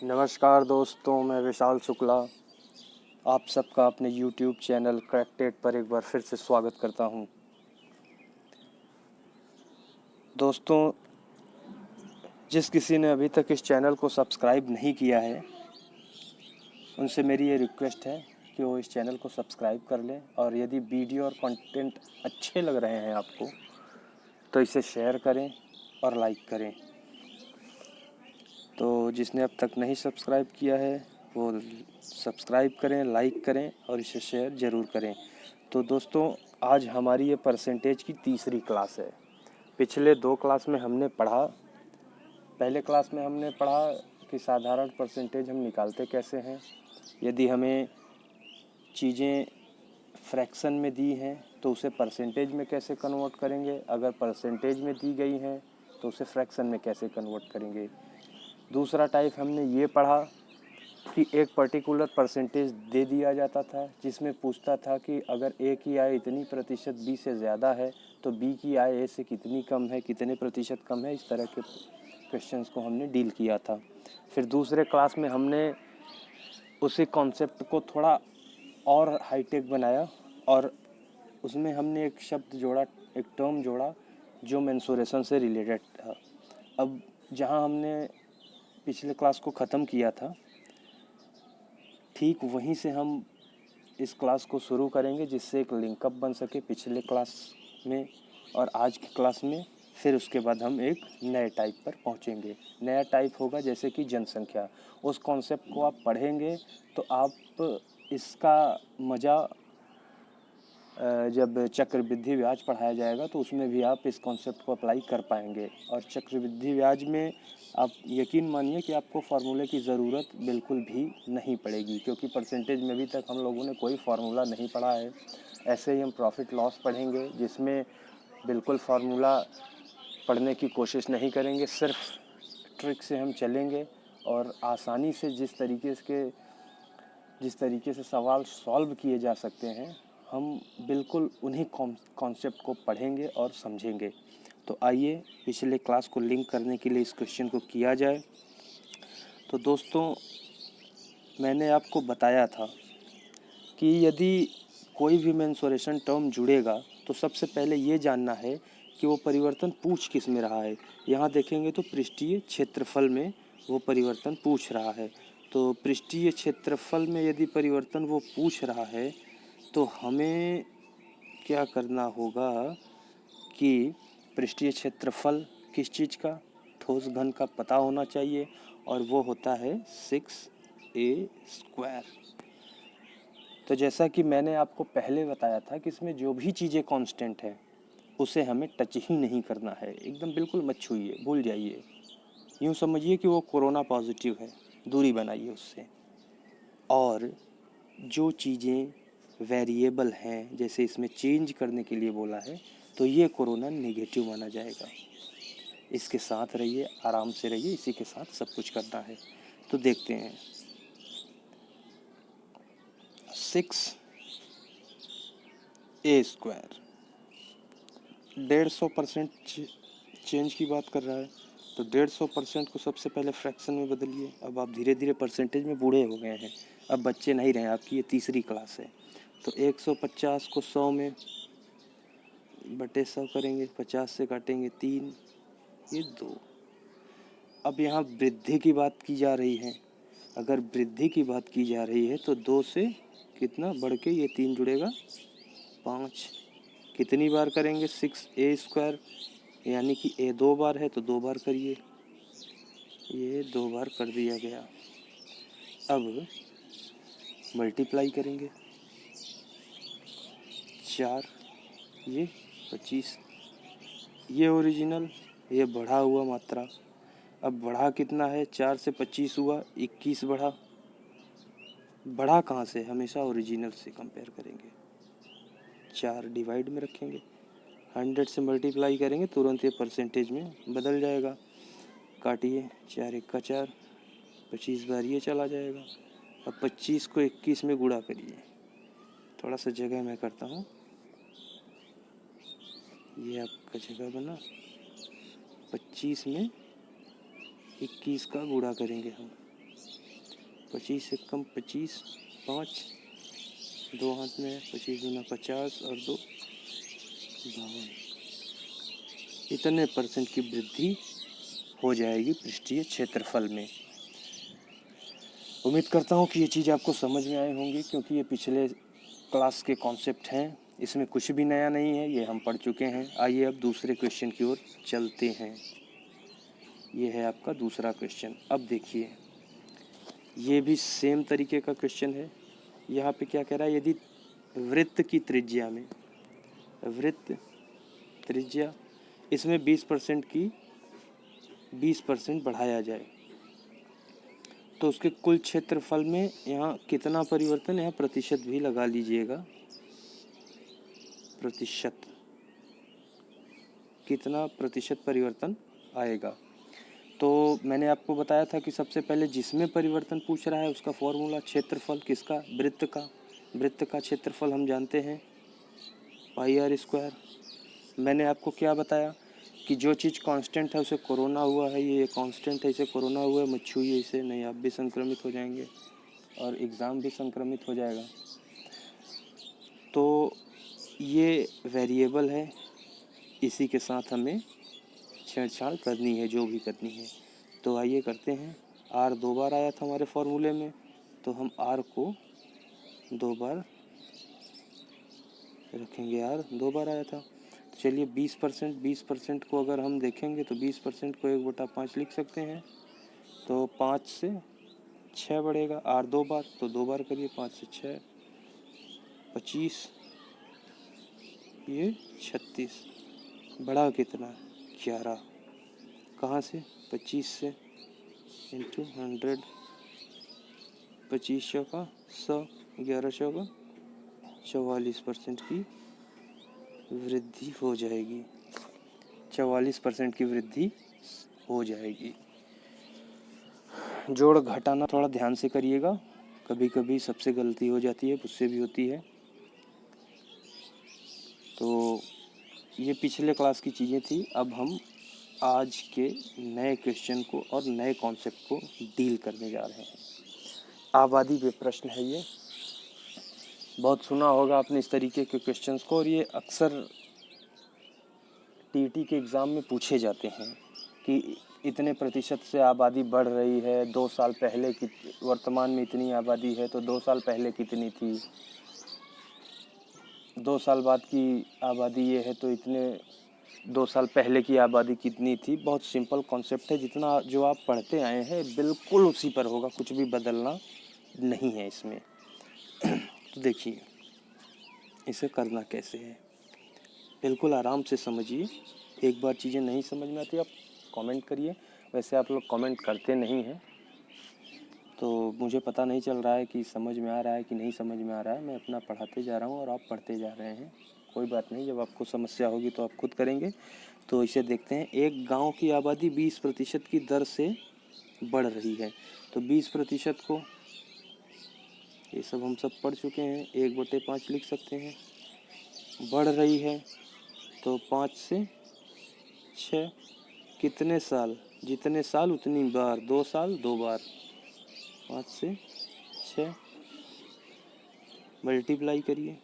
नमस्कार दोस्तों, मैं विशाल शुक्ला आप सबका अपने YouTube चैनल क्रैक्टेड पर एक बार फिर से स्वागत करता हूं। दोस्तों, जिस किसी ने अभी तक इस चैनल को सब्सक्राइब नहीं किया है, उनसे मेरी ये रिक्वेस्ट है कि वो इस चैनल को सब्सक्राइब कर लें और यदि वीडियो और कंटेंट अच्छे लग रहे हैं आपको तो इसे शेयर करें और लाइक करें। तो जिसने अब तक नहीं सब्सक्राइब किया है वो सब्सक्राइब करें, लाइक करें और इसे शेयर ज़रूर करें। तो दोस्तों, आज हमारी ये परसेंटेज की तीसरी क्लास है। पिछले 2 क्लास में हमने पढ़ा, पहले क्लास में हमने पढ़ा कि साधारण परसेंटेज हम निकालते कैसे हैं, यदि हमें चीज़ें फ्रैक्शन में दी हैं तो उसे परसेंटेज में कैसे कन्वर्ट करेंगे, अगर परसेंटेज में दी गई हैं तो उसे फ्रैक्शन में कैसे कन्वर्ट करेंगे। दूसरा टाइप हमने ये पढ़ा कि एक पर्टिकुलर परसेंटेज दे दिया जाता था जिसमें पूछता था कि अगर ए की आय इतनी प्रतिशत बी से ज़्यादा है तो बी की आय ए से कितनी कम है, कितने प्रतिशत कम है। इस तरह के क्वेश्चंस को हमने डील किया था। फिर दूसरे क्लास में हमने उसी कॉन्सेप्ट को थोड़ा और हाईटेक बनाया और उसमें हमने एक शब्द जोड़ा, एक टर्म जोड़ा जो मेंसुरेशन से रिलेटेड था। अब जहां हमने पिछले क्लास को ख़त्म किया था, ठीक वहीं से हम इस क्लास को शुरू करेंगे जिससे एक लिंकअप बन सके पिछले क्लास में और आज की क्लास में। फिर उसके बाद हम एक नए टाइप पर पहुंचेंगे। नया टाइप होगा जैसे कि जनसंख्या। उस कॉन्सेप्ट को आप पढ़ेंगे तो आप इसका मज़ा जब चक्रवृद्धि ब्याज पढ़ाया जाएगा तो उसमें भी आप इस कॉन्सेप्ट को अप्लाई कर पाएंगे। और चक्रवृद्धि ब्याज में आप यकीन मानिए कि आपको फार्मूले की ज़रूरत बिल्कुल भी नहीं पड़ेगी, क्योंकि परसेंटेज में अभी तक हम लोगों ने कोई फार्मूला नहीं पढ़ा है। ऐसे ही हम प्रॉफिट लॉस पढ़ेंगे जिसमें बिल्कुल फार्मूला पढ़ने की कोशिश नहीं करेंगे, सिर्फ ट्रिक से हम चलेंगे और आसानी से जिस तरीके से सवाल सॉल्व किए जा सकते हैं, हम बिल्कुल उन्हीं कॉन्सेप्ट को पढ़ेंगे और समझेंगे। तो आइए पिछले क्लास को लिंक करने के लिए इस क्वेश्चन को किया जाए। तो दोस्तों, मैंने आपको बताया था कि यदि कोई भी मेंसुरेशन टर्म जुड़ेगा तो सबसे पहले ये जानना है कि वो परिवर्तन पूछ किस में रहा है। यहाँ देखेंगे तो पृष्ठीय क्षेत्रफल में वो परिवर्तन पूछ रहा है। तो पृष्ठीय क्षेत्रफल में यदि परिवर्तन वो पूछ रहा है तो हमें क्या करना होगा कि पृष्ठीय क्षेत्रफल किस चीज़ का, ठोस घन का पता होना चाहिए और वो होता है 6a²। तो जैसा कि मैंने आपको पहले बताया था कि इसमें जो भी चीज़ें कांस्टेंट है उसे हमें टच ही नहीं करना है, एकदम बिल्कुल मत छूइए, भूल जाइए। यूँ समझिए कि वो कोरोना पॉजिटिव है, दूरी बनाइए उससे। और जो चीज़ें वेरिएबल हैं, जैसे इसमें चेंज करने के लिए बोला है, तो ये कोरोना नेगेटिव माना जाएगा। इसके साथ रहिए, आराम से रहिए, इसी के साथ सब कुछ करना है। तो देखते हैं 6a² 150% चेंज की बात कर रहा है, तो 150% को सबसे पहले फ्रैक्शन में बदलिए। अब आप धीरे धीरे परसेंटेज में बूढ़े हो गए हैं, अब बच्चे नहीं रहे, आपकी ये तीसरी क्लास है। तो 150 को 100 में बटे 100 करेंगे, 50 से काटेंगे 3, ये 2। अब यहाँ वृद्धि की बात की जा रही है। अगर वृद्धि की बात की जा रही है तो 2 से कितना बढ़ के ये 3 जुड़ेगा 5। कितनी बार करेंगे 6a², यानी कि a 2 बार है तो 2 बार करिए, ये 2 बार कर दिया गया। अब मल्टीप्लाई करेंगे 4, ये 25, ये ओरिजिनल, ये बढ़ा हुआ मात्रा। अब बढ़ा कितना है, 4 से 25 हुआ 21 बढ़ा। बढ़ा कहाँ से, हमेशा ओरिजिनल से कंपेयर करेंगे। 4 डिवाइड में रखेंगे, 100 से मल्टीप्लाई करेंगे, तुरंत ये परसेंटेज में बदल जाएगा। काटिए, 4 1 का 4, 25 बार ये चला जाएगा। अब 25 को 21 में गुणा करिए, थोड़ा सा जगह मैं करता हूँ, ये आपका जगह बना। 25 में 21 का गुणा करेंगे हम, 25 से कम 25, 5 2 हाथ में 25 दूना 50 और 2 52। इतने % की वृद्धि हो जाएगी पृष्ठीय क्षेत्रफल में। उम्मीद करता हूँ कि ये चीज़ आपको समझ में आई होंगी, क्योंकि ये पिछले क्लास के कॉन्सेप्ट हैं, इसमें कुछ भी नया नहीं है, ये हम पढ़ चुके हैं। आइए अब दूसरे क्वेश्चन की ओर चलते हैं। ये है आपका दूसरा क्वेश्चन। अब देखिए, ये भी सेम तरीके का क्वेश्चन है। यहाँ पे क्या कह रहा है, यदि वृत्त की त्रिज्या में, वृत्त त्रिज्या इसमें 20% बढ़ाया जाए तो उसके कुल क्षेत्रफल में यहाँ कितना परिवर्तन, यहाँ प्रतिशत भी लगा लीजिएगा, प्रतिशत, कितना प्रतिशत परिवर्तन आएगा। तो मैंने आपको बताया था कि सबसे पहले जिसमें परिवर्तन पूछ रहा है उसका फॉर्मूला क्षेत्रफल, किसका, वृत्त का, वृत्त का क्षेत्रफल हम जानते हैं πr²। मैंने आपको क्या बताया कि जो चीज़ कांस्टेंट है उसे कोरोना हुआ है, ये कांस्टेंट है, इसे कोरोना हुआ है, मत छूइए इसे, नहीं आप भी संक्रमित हो जाएंगे और एग्ज़ाम भी संक्रमित हो जाएगा। तो ये वेरिएबल है, इसी के साथ हमें छेड़छाड़ करनी है, जो भी करनी है। तो आइए करते हैं। r 2 बार आया था हमारे फॉर्मूले में, तो हम r को 2 बार रखेंगे। r 2 बार आया था, चलिए 20% को अगर हम देखेंगे तो 20% को 1/5 लिख सकते हैं। तो 5 से 6 बढ़ेगा, r 2 बार, तो 2 बार करिए, 5 से 6 25, ये 36, बढ़ा कितना 11, कहाँ से 25 से इंटू 100, 25 का 100, 1100 का 44% की वृद्धि हो जाएगी, 44% की वृद्धि हो जाएगी। जोड़ घटाना थोड़ा ध्यान से करिएगा, कभी कभी सबसे गलती हो जाती है, मुझसे भी होती है। तो ये पिछले क्लास की चीज़ें थी। अब हम आज के नए क्वेश्चन को और नए कॉन्सेप्ट को डील करने जा रहे हैं। आबादी पे प्रश्न है ये, बहुत सुना होगा आपने इस तरीके के क्वेश्चंस को, और ये अक्सर टीटी के एग्ज़ाम में पूछे जाते हैं कि इतने प्रतिशत से आबादी बढ़ रही है, 2 साल पहले की, वर्तमान में इतनी आबादी है तो 2 साल पहले कितनी थी, 2 साल बाद की आबादी ये है तो इतने 2 साल पहले की आबादी कितनी थी। बहुत सिंपल कॉन्सेप्ट है, जितना जो आप पढ़ते आए हैं बिल्कुल उसी पर होगा, कुछ भी बदलना नहीं है इसमें। तो देखिए इसे करना कैसे है, बिल्कुल आराम से समझिए। एक बार चीज़ें नहीं समझ में आती आप कमेंट करिए, वैसे आप लोग कमेंट करते नहीं हैं तो मुझे पता नहीं चल रहा है कि समझ में आ रहा है कि नहीं समझ में आ रहा है। मैं अपना पढ़ाते जा रहा हूँ और आप पढ़ते जा रहे हैं, कोई बात नहीं, जब आपको समस्या होगी तो आप खुद करेंगे। तो इसे देखते हैं, एक गांव की आबादी 20% की दर से बढ़ रही है, तो 20% को, ये सब हम सब पढ़ चुके हैं, 1/5 लिख सकते हैं। बढ़ रही है तो 5 से 6, कितने साल, जितने साल उतनी बार, 2 साल 2 बार, 5 से 6 मल्टीप्लाई करिए।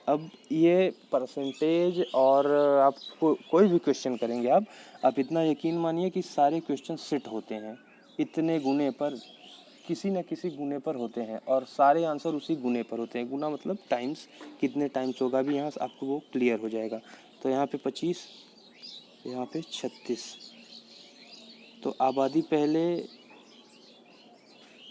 अब ये परसेंटेज, और आप कोई भी क्वेश्चन करेंगे आप इतना यकीन मानिए कि सारे क्वेश्चन सेट होते हैं, इतने गुने पर, किसी न किसी गुने पर होते हैं, और सारे आंसर उसी गुने पर होते हैं। गुना मतलब टाइम्स, कितने टाइम्स होगा भी यहाँ आपको वो क्लियर हो जाएगा। तो यहाँ पे 25, यहाँ पे 36, तो आबादी पहले,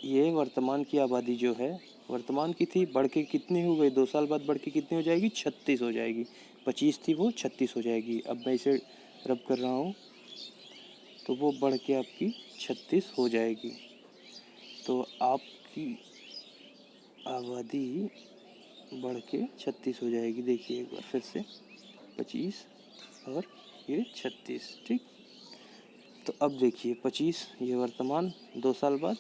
ये वर्तमान की आबादी जो है वर्तमान की थी, बढ़ के कितनी हो गई, 2 साल बाद बढ़ के कितनी हो जाएगी, 36 हो जाएगी। 25 थी वो 36 हो जाएगी। अब मैं इसे रब कर रहा हूँ तो वो बढ़ के आपकी 36 हो जाएगी। तो आपकी आबादी बढ़ के 36 हो जाएगी। देखिए एक बार फिर से, 25 और ये 36, ठीक। तो अब देखिए 25, ये वर्तमान, 2 साल बाद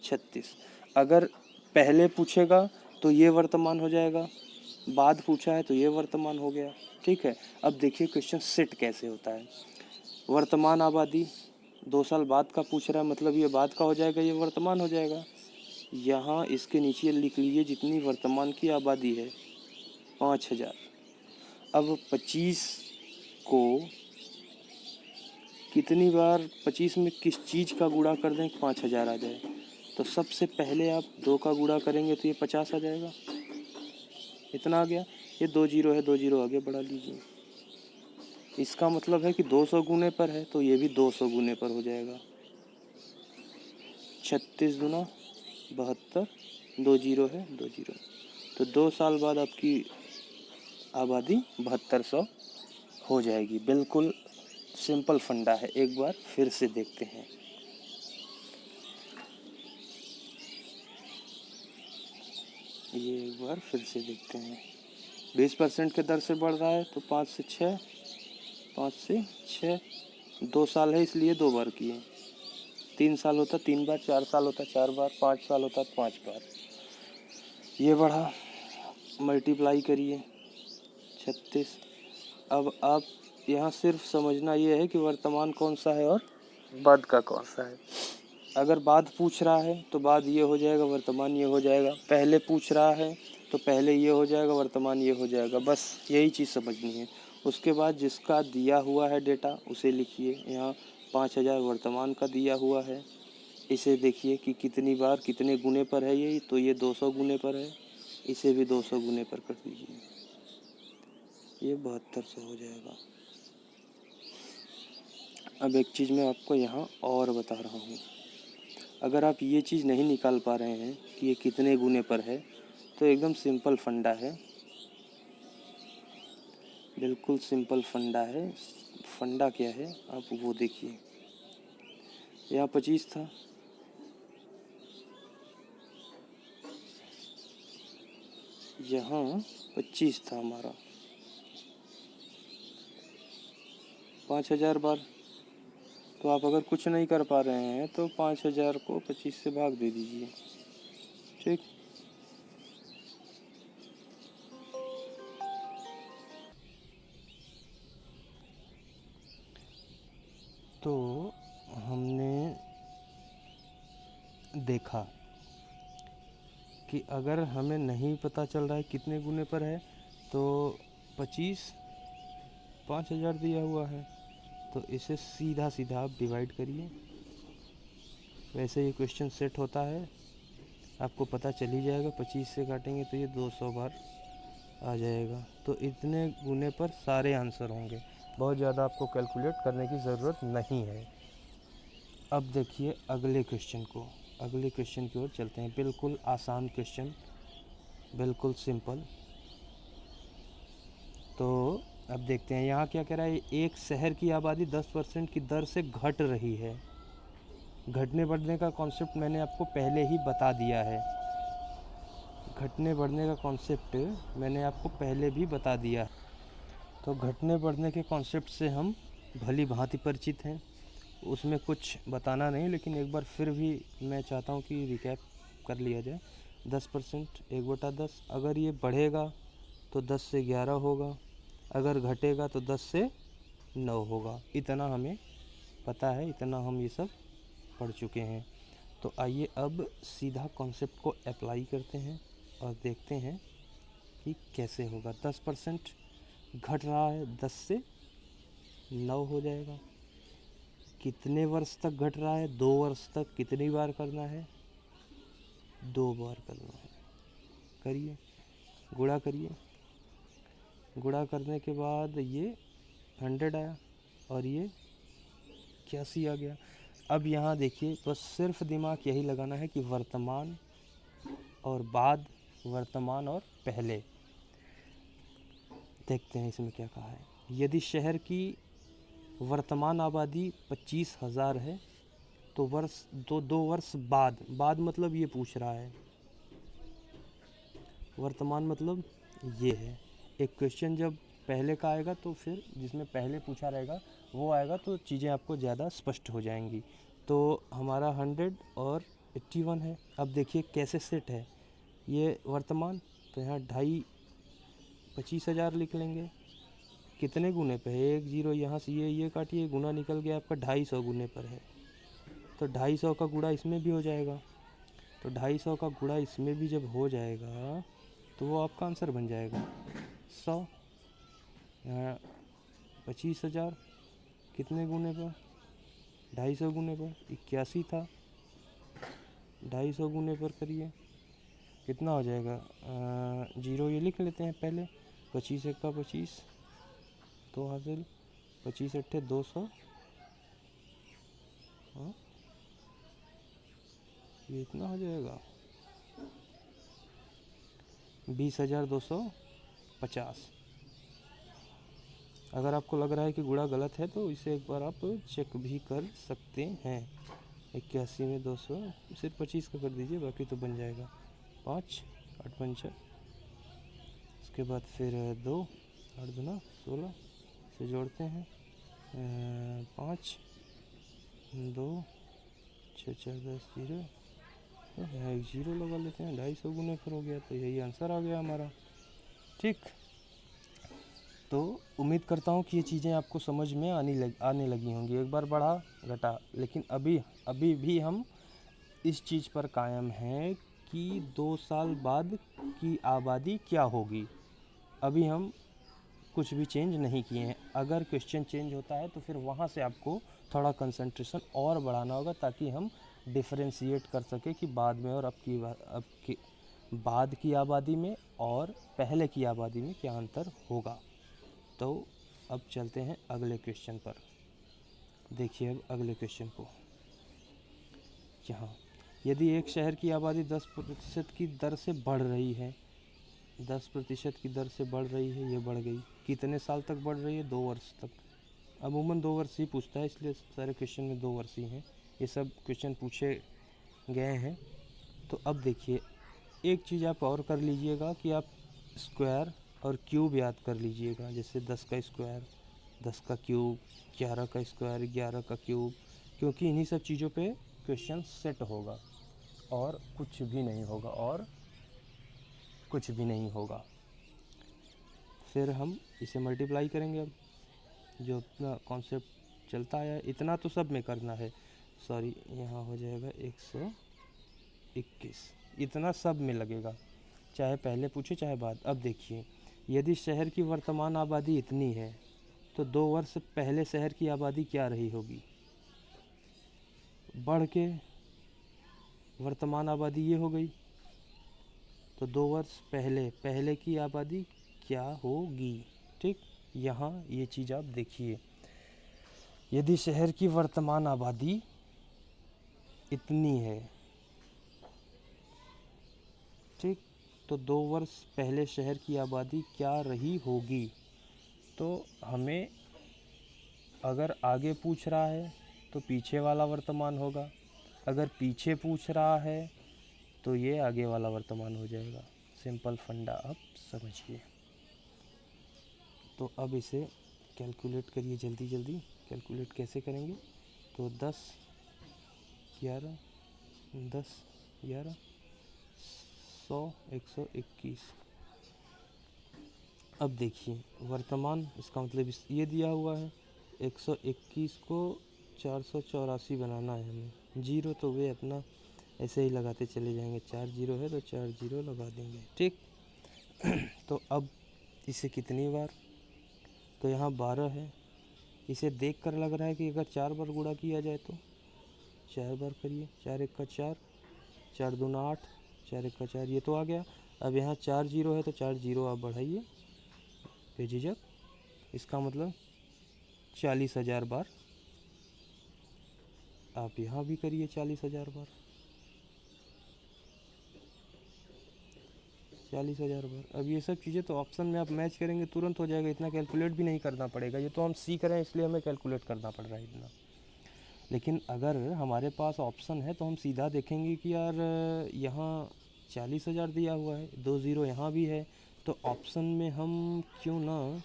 36। अगर पहले पूछेगा तो ये वर्तमान हो जाएगा, बाद पूछा है तो ये वर्तमान हो गया, ठीक है। अब देखिए क्वेश्चन सेट कैसे होता है। वर्तमान आबादी 2 साल बाद का पूछ रहा है, मतलब ये बाद का हो जाएगा, ये वर्तमान हो जाएगा। यहाँ इसके नीचे लिख लीजिए जितनी वर्तमान की आबादी है 5000। अब 25 को कितनी बार 25 में किस चीज़ का गुणा कर दें 5000 आ जाए। तो सबसे पहले आप 2 का गुणा करेंगे तो ये 50 आ जाएगा। इतना आ गया। ये 2 जीरो है, 2 जीरो आगे बढ़ा लीजिए। इसका मतलब है कि 200 गुने पर है तो ये भी 200 गुने पर हो जाएगा। 36 गुना 72, 2 जीरो है, 2 जीरो। तो 2 साल बाद आपकी आबादी 7200 हो जाएगी। बिल्कुल सिंपल फंडा है, एक बार फिर से देखते हैं। ये एक बार फिर से देखते हैं। 20% के दर से बढ़ रहा है तो 5 से 6, 5 से 6, 2 साल है इसलिए 2 बार किए। 3 साल होता 3 बार, 4 साल होता 4 बार, 5 साल होता 5 बार। ये बढ़ा, मल्टीप्लाई करिए 36। अब आप यहाँ सिर्फ समझना ये है कि वर्तमान कौन सा है और बाद का कौन सा है। अगर बाद पूछ रहा है तो बाद ये हो जाएगा, वर्तमान ये हो जाएगा। पहले पूछ रहा है तो पहले ये हो जाएगा, वर्तमान ये हो जाएगा। बस यही चीज़ समझनी है। उसके बाद जिसका दिया हुआ है डेटा उसे लिखिए। यहाँ 5000 वर्तमान का दिया हुआ है, इसे देखिए कि कितनी बार कितने गुने पर है ये। तो ये 200 गुने पर है, इसे भी 200 गुने पर कर दीजिए, ये 7200 हो जाएगा। अब एक चीज़ मैं आपको यहाँ और बता रहा हूँ। अगर आप ये चीज़ नहीं निकाल पा रहे हैं कि ये कितने गुने पर है तो एकदम सिंपल फंडा है, बिल्कुल सिंपल फंडा है। फंडा क्या है आप वो देखिए। यहाँ 25 था, यहाँ 25 था हमारा, 5000 बार। तो आप अगर कुछ नहीं कर पा रहे हैं तो 5000 को 25 से भाग दे दीजिए, ठीक। तो हमने देखा कि अगर हमें नहीं पता चल रहा है कितने गुने पर है तो 25 5000 दिया हुआ है तो इसे सीधा सीधा आप डिवाइड करिए। वैसे ये क्वेश्चन सेट होता है, आपको पता चल ही जाएगा। 25 से काटेंगे तो ये 200 बार आ जाएगा। तो इतने गुने पर सारे आंसर होंगे, बहुत ज़्यादा आपको कैलकुलेट करने की ज़रूरत नहीं है। अब देखिए अगले क्वेश्चन को, अगले क्वेश्चन की ओर चलते हैं। बिल्कुल आसान क्वेश्चन, बिल्कुल सिंपल। तो अब देखते हैं यहाँ क्या कह रहा है। एक शहर की आबादी 10% की दर से घट रही है। घटने बढ़ने का कॉन्सेप्ट मैंने आपको पहले ही बता दिया है। घटने बढ़ने का कॉन्सेप्ट मैंने आपको पहले भी बता दिया है। तो घटने बढ़ने के कॉन्सेप्ट से हम भली भांति परिचित हैं, उसमें कुछ बताना नहीं, लेकिन एक बार फिर भी मैं चाहता हूँ कि रिकैप कर लिया जाए। 10% 1/10, अगर ये बढ़ेगा तो 10 से 11 होगा, अगर घटेगा तो 10 से 9 होगा। इतना हमें पता है, इतना हम ये सब पढ़ चुके हैं। तो आइए अब सीधा कॉन्सेप्ट को अप्लाई करते हैं और देखते हैं कि कैसे होगा। 10% घट रहा है, 10 से 9 हो जाएगा। कितने वर्ष तक घट रहा है, 2 वर्ष तक। कितनी बार करना है, 2 बार करना है। करिए, गुणा करिए। गुणा करने के बाद ये 100 आया और ये 81 आ गया। अब यहाँ देखिए, बस सिर्फ दिमाग यही लगाना है कि वर्तमान और बाद, वर्तमान और पहले। देखते हैं इसमें क्या कहा है। यदि शहर की वर्तमान आबादी 25,000 है तो वर्ष 2 वर्ष बाद, बाद मतलब ये पूछ रहा है, वर्तमान मतलब ये है। एक क्वेश्चन जब पहले का आएगा तो फिर जिसमें पहले पूछा रहेगा वो आएगा तो चीज़ें आपको ज़्यादा स्पष्ट हो जाएंगी। तो हमारा 100 और 81 है। अब देखिए कैसे सेट है ये वर्तमान, तो यहाँ 2.5 25,000 लिख लेंगे। कितने गुने पे है, 1 जीरो यहाँ से ये काटिए, गुना निकल गया आपका 250 गुने पर है। तो 250 का गुणा इसमें भी हो जाएगा। तो 250 का गुणा इसमें भी जब हो जाएगा तो वो आपका आंसर बन जाएगा 100। 25,000 कितने गुने पर, 250 गुने पर 81 था, 250 गुने पर करिए कितना हो जाएगा। 0 ये लिख लेते हैं पहले, 25 एक का 25 तो हासिल, 25 अट्ठे 200, हाँ ये इतना हो जाएगा 20,250। अगर आपको लग रहा है कि गुणा गलत है तो इसे एक बार आप चेक भी कर सकते हैं। 81 में 200 सिर्फ 25 का कर दीजिए, बाकी तो बन जाएगा 5 8 पंचा, उसके बाद फिर 2 8 दूना 16 से जोड़ते हैं 5 2 6 4 10 0, यहाँ एक 0 लगा लेते हैं, 250 गुने पर हो गया तो यही आंसर आ गया हमारा। ठीक, तो उम्मीद करता हूँ कि ये चीज़ें आपको समझ में आने लगी होंगी। एक बार बढ़ा घटा, लेकिन अभी भी हम इस चीज़ पर कायम हैं कि 2 साल बाद की आबादी क्या होगी। अभी हम कुछ भी चेंज नहीं किए हैं। अगर क्वेश्चन चेंज होता है तो फिर वहाँ से आपको थोड़ा कंसंट्रेशन और बढ़ाना होगा, ताकि हम डिफरेंशिएट कर सके कि बाद में और अब की बाद की आबादी में और पहले की आबादी में क्या अंतर होगा। तो अब चलते हैं अगले क्वेश्चन पर। देखिए अब अगले क्वेश्चन को, यहाँ यदि एक शहर की आबादी 10% की दर से बढ़ रही है, 10% की दर से बढ़ रही है, ये बढ़ गई, कितने साल तक बढ़ रही है, 2 वर्ष तक। अमूमन 2 वर्ष ही पूछता है, इसलिए सारे क्वेश्चन में 2 वर्ष ही हैं, ये सब क्वेश्चन पूछे गए हैं। तो अब देखिए एक चीज़ आप और कर लीजिएगा कि आप स्क्वायर और क्यूब याद कर लीजिएगा। जैसे 10 का स्क्वायर 10 का क्यूब, 11 का स्क्वायर 11 का क्यूब, क्योंकि इन्हीं सब चीज़ों पे क्वेश्चन सेट होगा और कुछ भी नहीं होगा। फिर हम इसे मल्टीप्लाई करेंगे। अब जो अपना कॉन्सेप्ट चलता है इतना तो सब में करना है, सॉरी यहाँ हो जाएगा 121, इतना सब में लगेगा, चाहे पहले पूछे चाहे बाद। अब देखिए यदि शहर की वर्तमान आबादी इतनी है तो 2 वर्ष पहले शहर की आबादी क्या रही होगी। बढ़ के वर्तमान आबादी ये हो गई, तो 2 वर्ष पहले की आबादी क्या होगी। ठीक, यहाँ ये चीज़ आप देखिए, यदि शहर की वर्तमान आबादी इतनी है, ठीक, तो 2 वर्ष पहले शहर की आबादी क्या रही होगी। तो हमें अगर आगे पूछ रहा है तो पीछे वाला वर्तमान होगा, अगर पीछे पूछ रहा है तो ये आगे वाला वर्तमान हो जाएगा। सिंपल फंडा आप समझिए। तो अब इसे कैलकुलेट करिए, जल्दी जल्दी कैलकुलेट कैसे करेंगे। तो 10 11 10 11 100 121। अब देखिए वर्तमान, इसका मतलब ये दिया हुआ है 121 को 484 बनाना है हमें। 0 तो वे अपना ऐसे ही लगाते चले जाएंगे, 4 0 है तो 4 0 लगा देंगे। ठीक तो अब इसे कितनी बार, तो यहाँ 12 है, इसे देख कर लग रहा है कि अगर 4 बार गुणा किया जाए तो 4 बार करिए। 4 1 का 4, 4 दूना 8, 4 1 का 4, ये तो आ गया। अब यहाँ 4 0 है तो 4 0 आप बढ़ाइए बेझिझक, इसका मतलब 40,000 बार। आप यहाँ भी करिए 40,000 बार, 40,000 बार। अब ये सब चीज़ें तो ऑप्शन में आप मैच करेंगे तुरंत हो जाएगा, इतना कैलकुलेट भी नहीं करना पड़ेगा। ये तो हम सीख रहे हैं इसलिए हमें कैलकुलेट करना पड़ रहा है इतना। लेकिन अगर हमारे पास ऑप्शन है तो हम सीधा देखेंगे कि यार यहाँ 40,000 दिया हुआ है, 2 0 यहाँ भी है, तो ऑप्शन में हम क्यों ना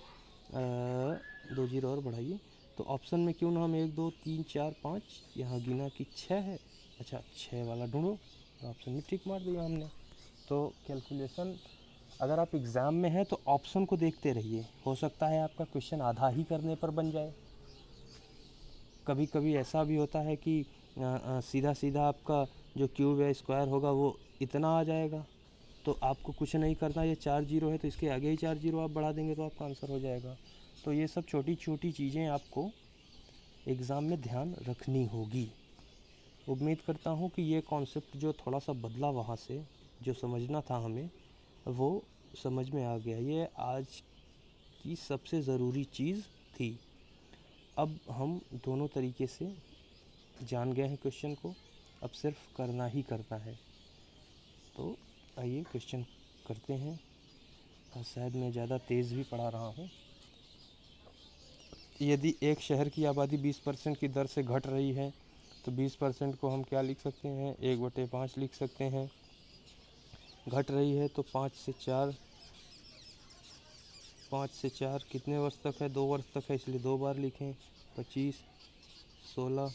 2 0 और बढ़ाइए, तो ऑप्शन में क्यों ना हम 1 2 3 4 5 यहाँ गिना कि 6 है। अच्छा 6 वाला ढूंढो, तो ऑप्शन में टिक मार दिया हमने। तो कैलकुलेशन अगर आप एग्ज़ाम में हैं तो ऑप्शन को देखते रहिए, हो सकता है आपका क्वेश्चन आधा ही करने पर बन जाए। कभी कभी ऐसा भी होता है कि सीधा सीधा आपका जो क्यूब या स्क्वायर होगा वो इतना आ जाएगा। तो आपको कुछ नहीं करना, ये 4 जीरो है तो इसके आगे ही 4 जीरो आप बढ़ा देंगे तो आपका आंसर हो जाएगा। तो ये सब छोटी छोटी चीज़ें आपको एग्ज़ाम में ध्यान रखनी होगी। उम्मीद करता हूँ कि ये कॉन्सेप्ट जो थोड़ा सा बदला वहाँ से, जो समझना था हमें वो समझ में आ गया। ये आज की सबसे ज़रूरी चीज़ थी। अब हम दोनों तरीके से जान गए हैं क्वेश्चन को, अब सिर्फ करना ही करना है। तो आइए क्वेश्चन करते हैं। और शायद मैं ज़्यादा तेज़ भी पढ़ा रहा हूँ। यदि एक शहर की आबादी 20% की दर से घट रही है तो 20% को हम क्या लिख सकते हैं, 1/5 लिख सकते हैं। घट रही है तो 5 से 4 कितने वर्ष तक है, 2 वर्ष तक है, इसलिए 2 बार लिखें। 25, 16।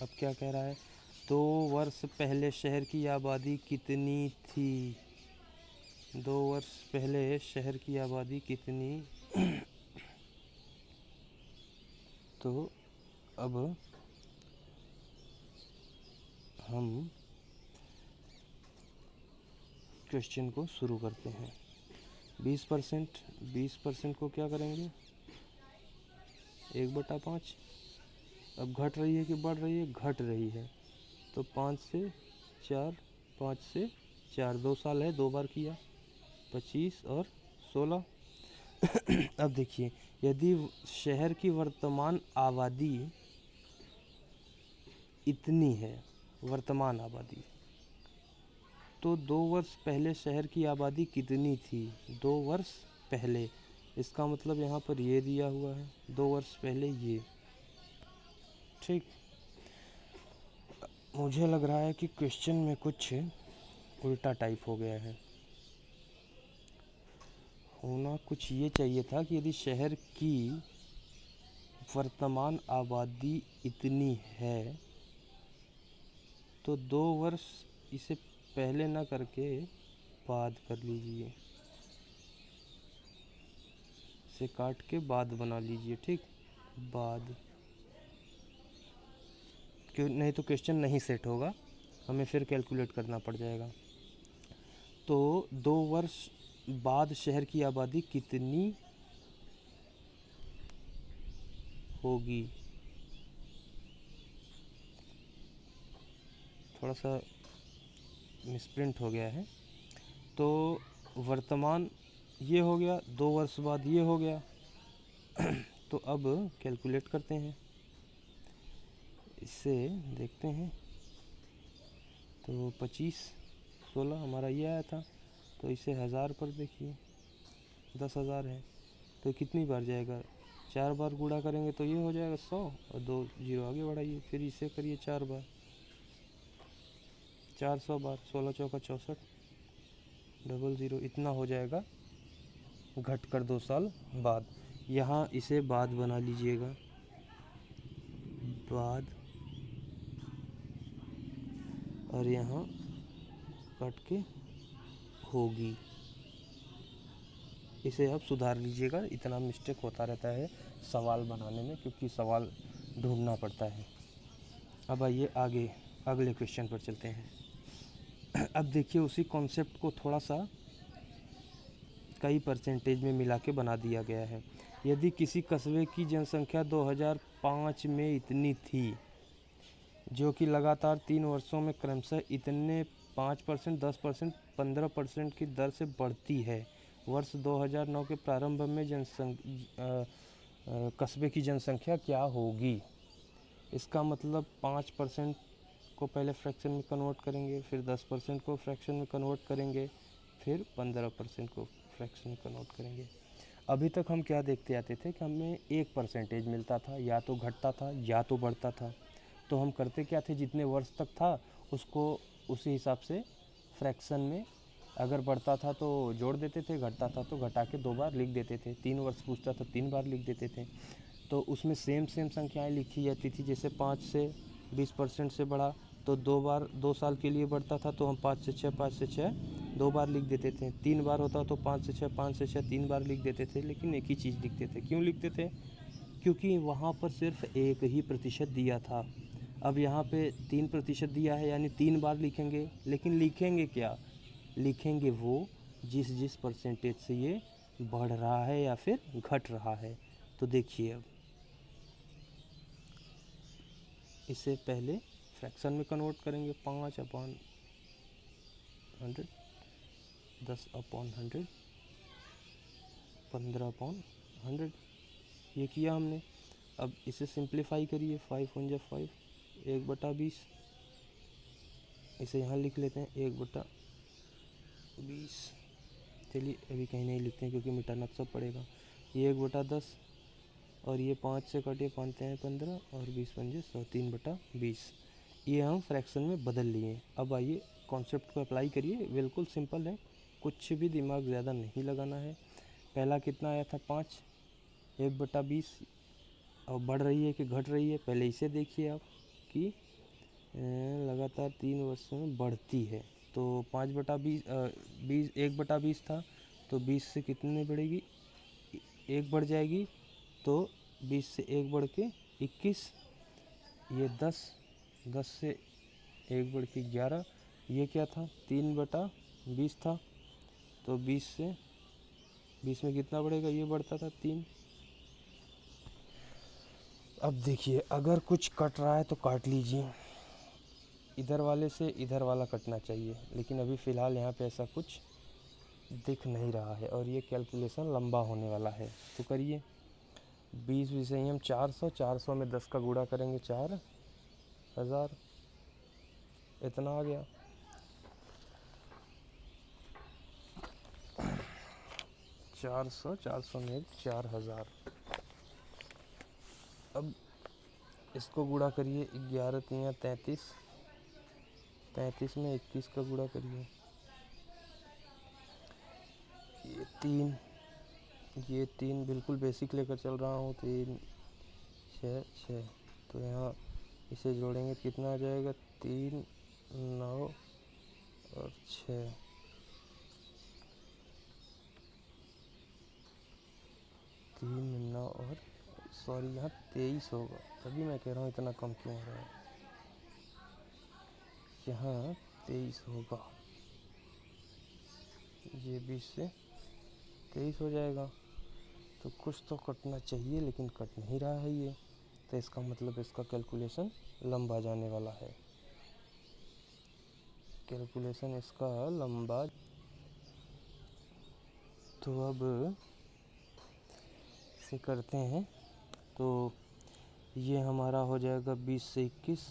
अब क्या कह रहा है, 2 वर्ष पहले शहर की आबादी कितनी थी। 2 वर्ष पहले शहर की आबादी कितनी तो अब हम क्वेश्चन को शुरू करते हैं। 20% को क्या करेंगे, 1/5। अब घट रही है कि बढ़ रही है, घट रही है तो 5 से 4, 2 साल है, 2 बार किया, 25 और 16। अब देखिए, यदि शहर की वर्तमान आबादी इतनी है, वर्तमान आबादी, तो 2 वर्ष पहले शहर की आबादी कितनी थी, 2 वर्ष पहले। इसका मतलब यहाँ पर ये दिया हुआ है, 2 वर्ष पहले ये। ठीक, मुझे लग रहा है कि क्वेश्चन में कुछ उल्टा टाइप हो गया है। होना कुछ ये चाहिए था कि यदि शहर की वर्तमान आबादी इतनी है तो 2 वर्ष इसे पहले ना करके बाद कर लीजिए, इसे काट के बाद बना लीजिए। ठीक, बाद, क्यों नहीं तो क्वेश्चन नहीं सेट होगा, हमें फिर कैलकुलेट करना पड़ जाएगा। तो 2 वर्ष बाद शहर की आबादी कितनी होगी। थोड़ा सा मिसप्रिंट हो गया है। तो वर्तमान ये हो गया, 2 वर्ष बाद ये हो गया। तो अब कैलकुलेट करते हैं, इससे देखते हैं। तो 25, 16 हमारा ये आया था, तो इसे 1000 पर देखिए, 10,000 है तो कितनी बार जाएगा, 4 बार गुणा करेंगे तो ये हो जाएगा 100 और 2 जीरो आगे बढ़ाइए, फिर इसे करिए 4 बार, 400 बार, 16 चौका 64, 00, इतना हो जाएगा घट कर 2 साल बाद। यहाँ इसे बाद बना लीजिएगा, बाद, और यहाँ कट के होगी। इसे अब सुधार लीजिएगा, इतना मिस्टेक होता रहता है सवाल बनाने में, क्योंकि सवाल ढूंढना पड़ता है। अब आइए आगे अगले क्वेश्चन पर चलते हैं। अब देखिए, उसी कॉन्सेप्ट को थोड़ा सा कई परसेंटेज में मिला के बना दिया गया है। यदि किसी कस्बे की जनसंख्या 2005 में इतनी थी, जो कि लगातार 3 वर्षों में क्रमशः इतने 5%, 10%, 15% की दर से बढ़ती है, वर्ष 2009 के प्रारंभ में कस्बे की जनसंख्या क्या होगी। इसका मतलब 5% को पहले फ्रैक्शन में कन्वर्ट करेंगे, फिर 10% को फ्रैक्शन में कन्वर्ट करेंगे, फिर 15% को फ्रैक्शन में कन्वर्ट करेंगे। अभी तक हम क्या देखते आते थे कि हमें 1% मिलता था, या तो घटता था या तो बढ़ता था। तो हम करते क्या थे, जितने वर्ष तक था उसको उसी हिसाब से फ्रैक्शन में, अगर बढ़ता था तो जोड़ देते थे, घटता था तो घटा के 2 बार लिख देते थे। 3 वर्ष पूछता था 3 बार लिख देते थे। तो उसमें सेम संख्याएं लिखी जाती थी। जैसे 5 से 20% से बढ़ा तो 2 बार, 2 साल के लिए बढ़ता था तो हम 5 से 6, 5 से 6 2 बार लिख देते थे। 3 बार होता तो 5 से 6, 5 से 6 3 बार लिख देते थे, लेकिन एक ही चीज़ लिखते थे। क्यों लिखते थे, क्योंकि वहाँ पर सिर्फ 1 ही प्रतिशत दिया था। अब यहाँ पे 3% दिया है यानी 3 बार लिखेंगे, लेकिन लिखेंगे क्या? लिखेंगे वो जिस परसेंटेज से ये बढ़ रहा है या फिर घट रहा है। तो देखिए अब इसे पहले फ्रैक्शन में कन्वर्ट करेंगे। 5/100, 10/100, 15/100, ये किया हमने। अब इसे सिंप्लीफाई करिए। 5 × 5, 1/20। इसे यहाँ लिख लेते हैं 1/20। चलिए अभी कहीं नहीं लिखते हैं क्योंकि मिटाना सब पड़ेगा। ये 1/10 और ये 5 से कटे 5 हैं 15 और 20 पंजे 100, 3/20। ये हम फ्रैक्शन में बदल लिए। अब आइए कॉन्सेप्ट को अप्लाई करिए। बिल्कुल सिंपल है, कुछ भी दिमाग ज़्यादा नहीं लगाना है। पहला कितना आया था? 5, 1/20। अब बढ़ रही है कि घट रही है, पहले इसे देखिए आप कि लगातार 3 वर्षों में बढ़ती है। तो 5/20, 1/20 था, तो 20 से कितने बढ़ेगी? 1 बढ़ जाएगी, तो 20 से 1 बढ़ के 21। ये 10, 10 से 1 बढ़ के 11। ये क्या था? 3/20 था, तो 20 से 20 में कितना बढ़ेगा? ये बढ़ता था 3। अब देखिए अगर कुछ कट रहा है तो काट लीजिए। इधर वाले से इधर वाला कटना चाहिए, लेकिन अभी फ़िलहाल यहाँ पे ऐसा कुछ दिख नहीं रहा है और ये कैलकुलेशन लंबा होने वाला है। तो करिए। 20 विषय हम 400, 400 में 10 का गुणा करेंगे 4000, इतना आ गया। 400, 400 में 4000। अब इसको गुणा करिए। 11 × 33, 33 में 21 का गुणा करिए। ये 3 बिल्कुल बेसिक लेकर चल रहा हूँ। 3, 6, 6। तो यहाँ इसे जोड़ेंगे तो कितना आ जाएगा? 3, 9 और 6। 3, 9 और सॉरी यहाँ 23 होगा, तभी मैं कह रहा हूँ इतना कम क्यों हो रहा है। यहाँ 23 होगा, ये 20 से 23 हो जाएगा। तो कुछ तो कटना चाहिए, लेकिन कट नहीं रहा है ये। तो इसका मतलब इसका कैलकुलेशन लंबा जाने वाला है। कैलकुलेशन इसका लंबा। तो अब इसे करते हैं। तो ये हमारा हो जाएगा 20 से 21।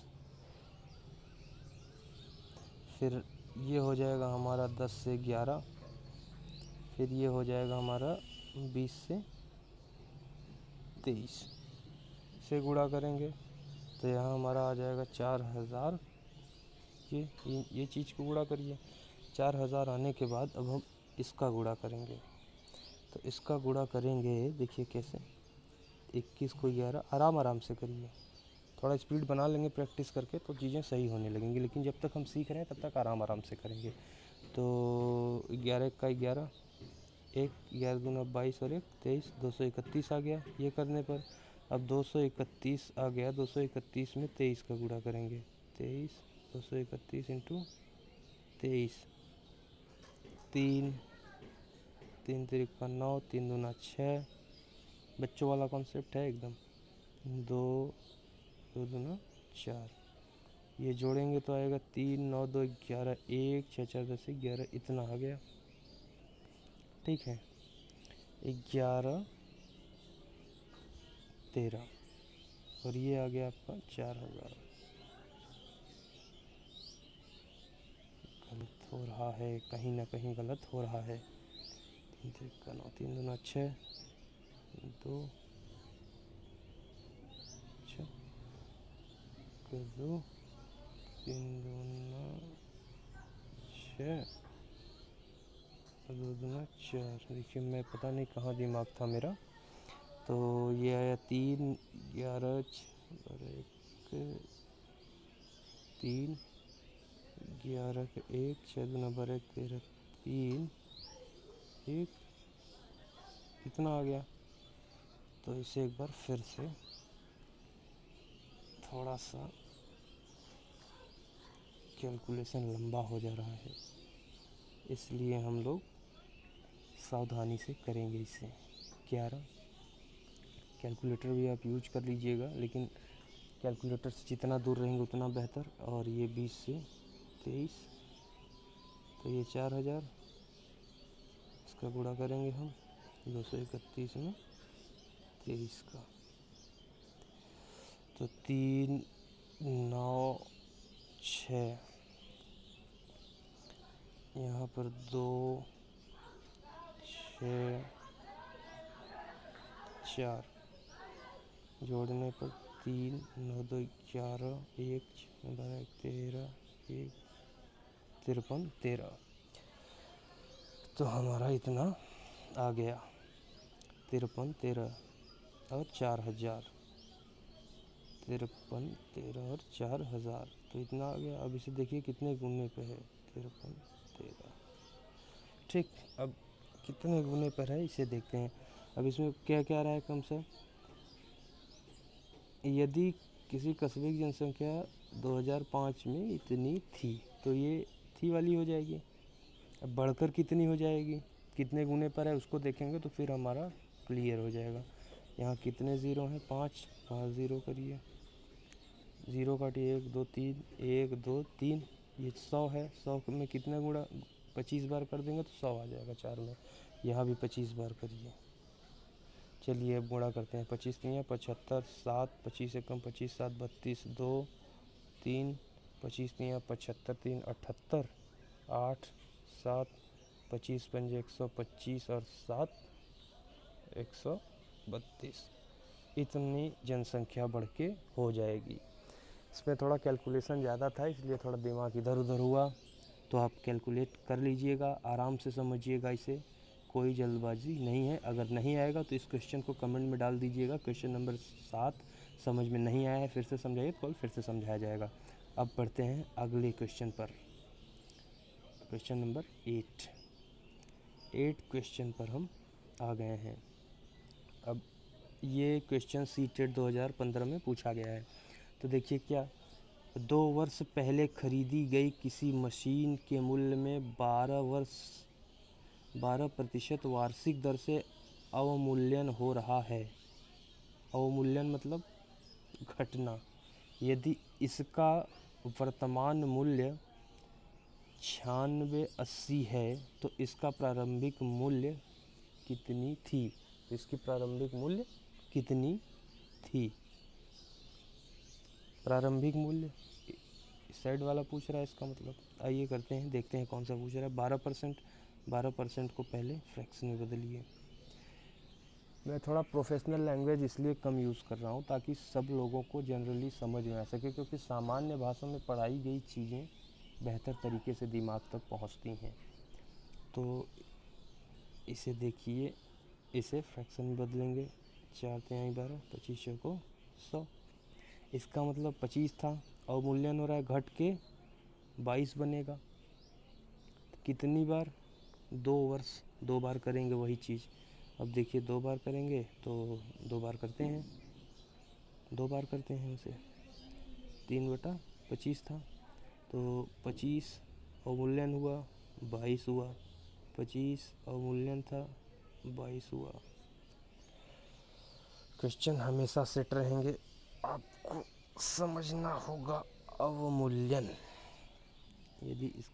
फिर ये हो जाएगा हमारा 10 से 11। फिर ये हो जाएगा हमारा 20 से 23 से गुणा करेंगे तो यहाँ हमारा आ जाएगा 4000। ये चीज़ को गुणा करिए। 4000 आने के बाद अब हम इसका गुणा करेंगे। तो इसका गुणा करेंगे, देखिए कैसे। 21 को 11, आराम से करिए। थोड़ा स्पीड बना लेंगे प्रैक्टिस करके तो चीज़ें सही होने लगेंगी, लेकिन जब तक हम सीख रहे हैं तब तक आराम से करेंगे। तो 11 का 11, 1, 11 दूना 22 और 1 23, 231 आ गया ये करने पर। अब 231 आ गया, 231 में 23 का गुणा करेंगे। 23, 231 इंटू 23, 3, 3 तिरिका 9, 3 दूना 6। बच्चों वाला कॉन्सेप्ट है एकदम। 2, 2 दूना 4। ये जोड़ेंगे तो आएगा 3, 9, 2, 11, 1, 6, 4, 10, 11, इतना आ गया। ठीक है। 11, 13 और ये आ गया आपका 4000। गलत हो रहा है, कहीं ना कहीं गलत हो रहा है। 3 तिरिका 9, 3 दूना 6, 2, 6 2, 3 दूना 6, 2 दूना 4। देखिए मैं पता नहीं कहाँ दिमाग था मेरा। तो ये आया 3, 11, 1, 3, 11 के 1, 6 दूना 12, 13, 3, 1, इतना आ गया। तो इसे एक बार फिर से थोड़ा सा कैलकुलेशन लंबा हो जा रहा है, इसलिए हम लोग सावधानी से करेंगे इसे। 11 कैलकुलेटर भी आप यूज कर लीजिएगा, लेकिन कैलकुलेटर से जितना दूर रहेंगे उतना बेहतर। और ये 20 से 23, तो ये 4000, इसका गुणा करेंगे हम 231 में 23 का, तो 3 9 6, यहाँ पर 2 6 4, जोड़ने पर 3 9 2 11 1 12 13 1 53 13, तो हमारा इतना आ गया 53 13 और 4000, 53 13 और 4000, तो इतना आ गया। अब इसे देखिए कितने गुने पे है, 53 13। ठीक, अब कितने गुने पर है इसे देखते हैं। अब इसमें क्या क्या रहा है कम से, यदि किसी कस्बे की जनसंख्या 2005 में इतनी थी, तो ये थी वाली हो जाएगी। अब बढ़कर कितनी हो जाएगी, कितने गुने पर है उसको देखेंगे तो फिर हमारा क्लियर हो जाएगा। यहाँ कितने ज़ीरो हैं, 5 5 ज़ीरो करिए, ज़ीरो काटिए 1 2 3 1 2 3, ये 100 है। 100 में कितने गुणा 25 बार कर देंगे तो 100 आ जाएगा 4 में। यहाँ भी 25 बार करिए। चलिए अब गुणा करते हैं। 25 3 75, 7 25 से कम 25 7 32, 2 3 25 3 75 3 78, 8 7 25 5 125 और 7 132, इतनी जनसंख्या बढ़ के हो जाएगी। इसमें थोड़ा कैलकुलेशन ज़्यादा था, इसलिए थोड़ा दिमाग इधर उधर हुआ, तो आप कैलकुलेट कर लीजिएगा, आराम से समझिएगा इसे, कोई जल्दबाजी नहीं है। अगर नहीं आएगा तो इस क्वेश्चन को कमेंट में डाल दीजिएगा। क्वेश्चन नंबर 7 समझ में नहीं आया है, फिर से समझाइए, कल फिर से समझाया जाएगा। अब बढ़ते हैं अगले क्वेश्चन पर, क्वेश्चन नंबर 8 क्वेश्चन पर हम आ गए हैं। अब ये क्वेश्चन सीटेट 2015 में पूछा गया है। तो देखिए क्या, 2 वर्ष पहले खरीदी गई किसी मशीन के मूल्य में 12% वार्षिक दर से अवमूल्यन हो रहा है। अवमूल्यन मतलब घटना। यदि इसका वर्तमान मूल्य 9680 है तो इसका प्रारंभिक मूल्य कितनी थी, तो इसकी प्रारंभिक मूल्य कितनी थी। प्रारंभिक मूल्य इस साइड वाला पूछ रहा है, इसका मतलब आइए करते हैं, देखते हैं कौन सा पूछ रहा है। 12% को पहले फ्रैक्शन में बदलिए। मैं थोड़ा प्रोफेशनल लैंग्वेज इसलिए कम यूज़ कर रहा हूँ ताकि सब लोगों को जनरली समझ में आ सके, क्योंकि सामान्य भाषा में पढ़ाई गई चीज़ें बेहतर तरीके से दिमाग तक पहुँचती हैं। तो इसे देखिए, इसे फ्रैक्शन में बदलेंगे। 4 तिहाई 12, 25 को 100, इसका मतलब 25 था, अवमूल्यन हो रहा है, घट के 22 बनेगा। कितनी बार, 2 वर्ष, 2 बार करेंगे वही चीज़। अब देखिए 2 बार करेंगे तो 2 बार करते हैं, 2 बार करते हैं उसे। 3/25 था, तो 25 अवमूल्यन हुआ, 22 हुआ। 25 अवमूल्यन था, 22 हुआ। क्वेश्चन हमेशा सेट रहेंगे, आपको समझना होगा अवमूल्यन। यदि इस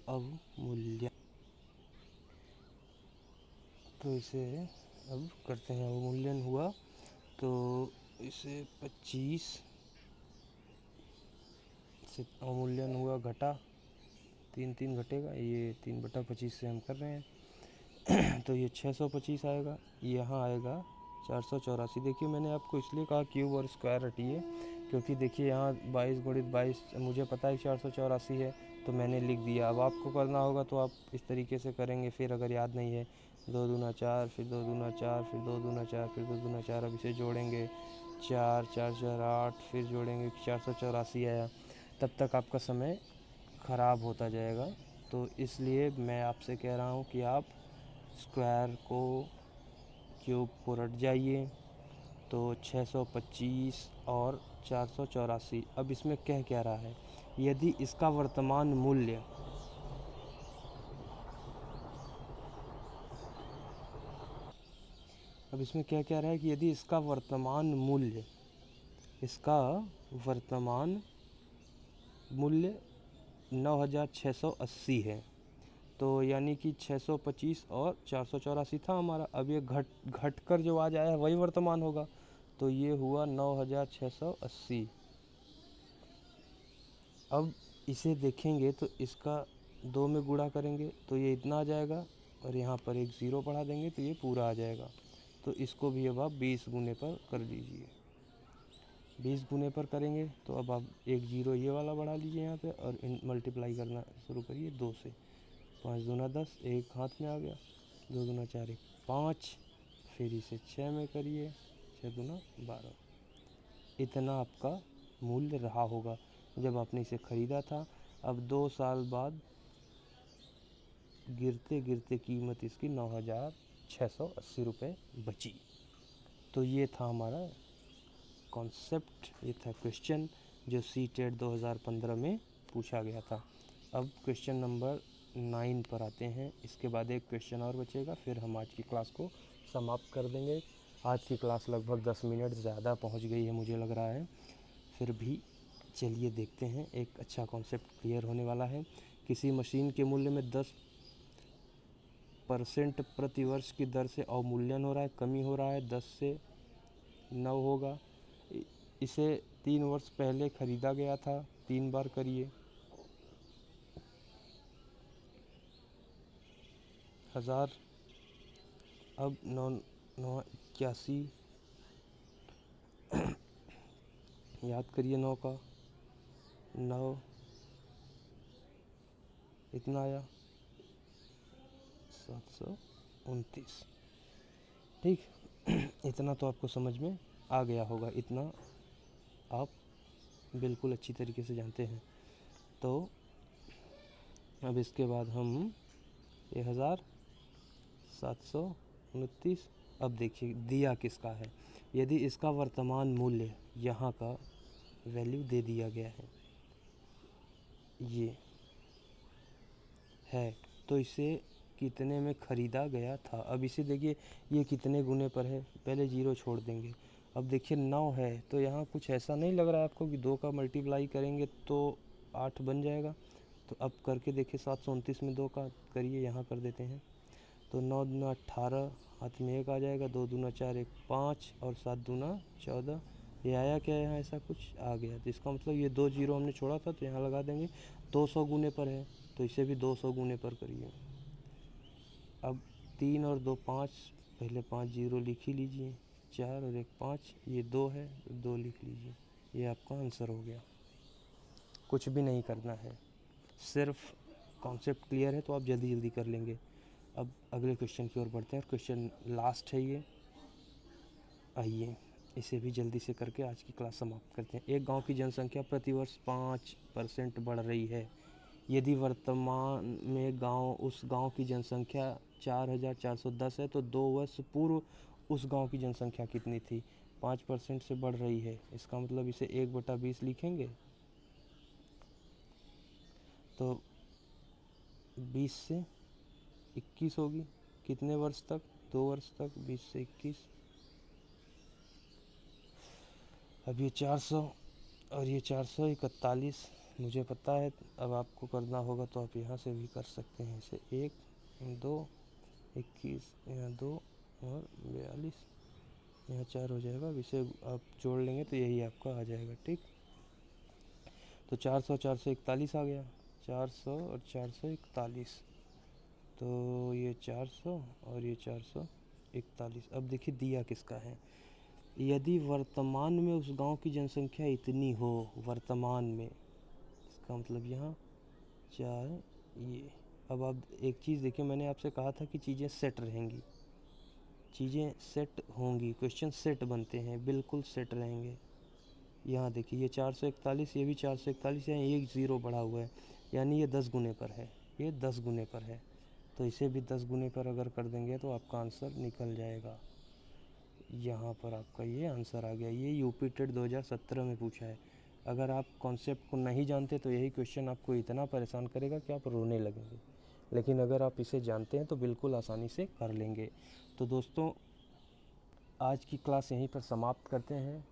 अवमूल्यन, तो इसे अब करते हैं। अवमूल्यन हुआ तो इसे 25 से अवमूल्यन हुआ, घटा, 3 घटेगा, ये 3/25 से हम कर रहे हैं। तो ये 625 आएगा, यहाँ आएगा 484। देखिए मैंने आपको इसलिए कहा क्यूब और स्क्वायर हटिए, क्योंकि देखिए यहाँ 22 गुणित 22 मुझे पता है 484 है, तो मैंने लिख दिया। अब आपको करना होगा तो आप इस तरीके से करेंगे। फिर अगर याद नहीं है, 2 दूना 4, फिर 2 दूना 4, फिर 2 दूना 4, फिर 2 दूना 4, अब इसे जोड़ेंगे 4 4 4 8, फिर जोड़ेंगे 484 आया, तब तक आपका समय ख़राब होता जाएगा। तो इसलिए मैं आपसे कह रहा हूँ कि आप स्क्वायर को, क्यूब को रट जाइए, तो 625 और 484। अब इसमें कह क्या रहा है, यदि इसका वर्तमान मूल्य अब इसमें क्या कह रहा है कि यदि इसका वर्तमान मूल्य 9680 है, तो यानी कि 625 और 484 था हमारा। अब ये घट कर जो आज आया है वही वर्तमान होगा, तो ये हुआ 9680। अब इसे देखेंगे तो इसका 2 में गुणा करेंगे तो ये इतना आ जाएगा, और यहाँ पर एक ज़ीरो बढ़ा देंगे तो ये पूरा आ जाएगा। तो इसको भी अब आप 20 गुने पर कर लीजिए। 20 गुने पर करेंगे तो अब आप एक ज़ीरो ये वाला बढ़ा लीजिए यहाँ पे, और मल्टीप्लाई करना शुरू करिए 2 से। 5 दूना 10, एक हाथ में आ गया। 2 दूना 4, 1 5, फिर इसे 6 में करिए, 6 दूना 12। इतना आपका मूल्य रहा होगा जब आपने इसे ख़रीदा था। अब 2 साल बाद गिरते गिरते कीमत इसकी 9680 रुपये बची। तो ये था हमारा कॉन्सेप्ट, ये था क्वेश्चन जो CTET 2015 में पूछा गया था। अब क्वेश्चन नंबर 9 पर आते हैं। इसके बाद एक क्वेश्चन और बचेगा, फिर हम आज की क्लास को समाप्त कर देंगे। आज की क्लास लगभग 10 मिनट ज़्यादा पहुंच गई है मुझे लग रहा है, फिर भी चलिए देखते हैं। एक अच्छा कॉन्सेप्ट क्लियर होने वाला है। किसी मशीन के मूल्य में 10% प्रति वर्ष की दर से अवमूल्यन हो रहा है, कमी हो रहा है। 10 से 9 होगा। इसे 3 वर्ष पहले ख़रीदा गया था। 3 बार करिए। 1000। अब 981 याद करिए, 9 का 9 इतना आया 729। ठीक इतना तो आपको समझ में आ गया होगा, इतना आप बिल्कुल अच्छी तरीके से जानते हैं। तो अब इसके बाद हम 1729। अब देखिए दिया किसका है। यदि इसका वर्तमान मूल्य यहाँ का वैल्यू दे दिया गया है, ये है, तो इसे कितने में ख़रीदा गया था। अब इसे देखिए ये कितने गुने पर है, पहले ज़ीरो छोड़ देंगे। अब देखिए 9 है, तो यहाँ कुछ ऐसा नहीं लग रहा है आपको कि 2 का मल्टीप्लाई करेंगे तो 8 बन जाएगा। तो अब करके देखिए 729 में 2 का करिए, यहाँ कर देते हैं। तो 9 दूना 18, हाथ में 1 आ जाएगा। 2 दूना 4, 1 5, और 7 दूना 14। ये आया क्या, यहाँ ऐसा कुछ आ गया, तो इसका मतलब ये 2 जीरो हमने छोड़ा था, तो यहाँ लगा देंगे। 200 गुने पर है, तो इसे भी 200 गुने पर करिए। अब 3 और 2 5, पहले 5 जीरो लिख ही लीजिए। 4 और 1 5, ये 2 है, 2 लिख लीजिए। ये आपका आंसर हो गया। कुछ भी नहीं करना है, सिर्फ कॉन्सेप्ट क्लियर है तो आप जल्दी जल्दी कर लेंगे। अब अगले क्वेश्चन की ओर बढ़ते हैं, और क्वेश्चन लास्ट है ये। आइए इसे भी जल्दी से करके आज की क्लास समाप्त करते हैं। एक गांव की जनसंख्या प्रतिवर्ष 5% बढ़ रही है। यदि वर्तमान में उस गांव की जनसंख्या 4410 है, तो 2 वर्ष पूर्व उस गांव की जनसंख्या कितनी थी। 5% से बढ़ रही है, इसका मतलब इसे 1/20 लिखेंगे। तो 20 से 21 होगी। कितने वर्ष तक, 2 वर्ष तक। 20 से 21। अब ये 400 और ये 441 मुझे पता है। अब आपको करना होगा तो आप यहाँ से भी कर सकते हैं इसे। 1 2 21, यहाँ 2 और 42, यहाँ 4 हो जाएगा। अब इसे आप जोड़ लेंगे तो यही आपका आ जाएगा। ठीक, तो 400 441 आ गया। 400 और 441, तो ये 400 और ये 441। अब देखिए दिया किसका है। यदि वर्तमान में उस गांव की जनसंख्या इतनी हो, वर्तमान में, इसका मतलब यहाँ 4 ये। अब आप एक चीज़ देखिए, मैंने आपसे कहा था कि चीज़ें सेट रहेंगी, चीज़ें सेट होंगी, क्वेश्चन सेट बनते हैं, बिल्कुल सेट रहेंगे। यहाँ देखिए ये 441, ये भी 441 है, एक ज़ीरो बढ़ा हुआ है, यानी ये 10 गुने पर है, ये 10 गुने पर है। तो इसे भी 10 गुने पर अगर कर देंगे तो आपका आंसर निकल जाएगा। यहाँ पर आपका ये आंसर आ गया। ये यूपी टेट 2017 में पूछा है। अगर आप कॉन्सेप्ट को नहीं जानते तो यही क्वेश्चन आपको इतना परेशान करेगा कि आप रोने लगेंगे, लेकिन अगर आप इसे जानते हैं तो बिल्कुल आसानी से कर लेंगे। तो दोस्तों, आज की क्लास यहीं पर समाप्त करते हैं।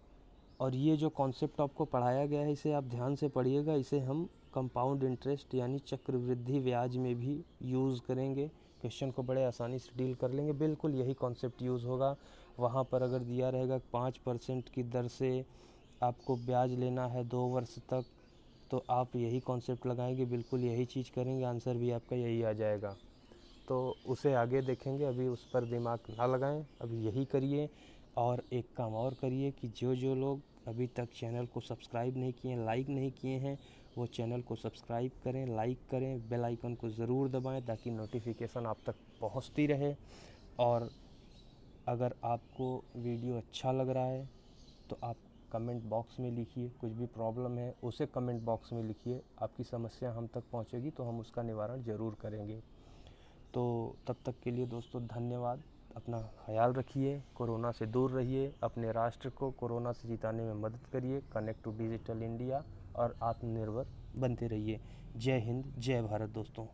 और ये जो कॉन्सेप्ट आपको पढ़ाया गया है इसे आप ध्यान से पढ़िएगा। इसे हम कंपाउंड इंटरेस्ट यानी चक्रवृद्धि ब्याज में भी यूज़ करेंगे। क्वेश्चन को बड़े आसानी से डील कर लेंगे। बिल्कुल यही कॉन्सेप्ट यूज़ होगा। वहाँ पर अगर दिया रहेगा 5% की दर से आपको ब्याज लेना है 2 वर्ष तक, तो आप यही कॉन्सेप्ट लगाएंगे, बिल्कुल यही चीज़ करेंगे, आंसर भी आपका यही आ जाएगा। तो उसे आगे देखेंगे, अभी उस पर दिमाग ना लगाएं, अभी यही करिए। और एक काम और करिए कि जो जो लोग अभी तक चैनल को सब्सक्राइब नहीं किए, लाइक नहीं किए हैं, वो चैनल को सब्सक्राइब करें, लाइक करें, बेल आइकन को ज़रूर दबाएं ताकि नोटिफिकेशन आप तक पहुंचती रहे। और अगर आपको वीडियो अच्छा लग रहा है तो आप कमेंट बॉक्स में लिखिए, कुछ भी प्रॉब्लम है उसे कमेंट बॉक्स में लिखिए। आपकी समस्या हम तक पहुंचेगी तो हम उसका निवारण ज़रूर करेंगे। तो तब तक के लिए दोस्तों धन्यवाद। अपना ख्याल रखिए, कोरोना से दूर रहिए, अपने राष्ट्र को कोरोना से जिताने में मदद करिए। कनेक्ट टू डिजिटल इंडिया और आत्मनिर्भर बनते रहिए। जय हिंद, जय भारत दोस्तों।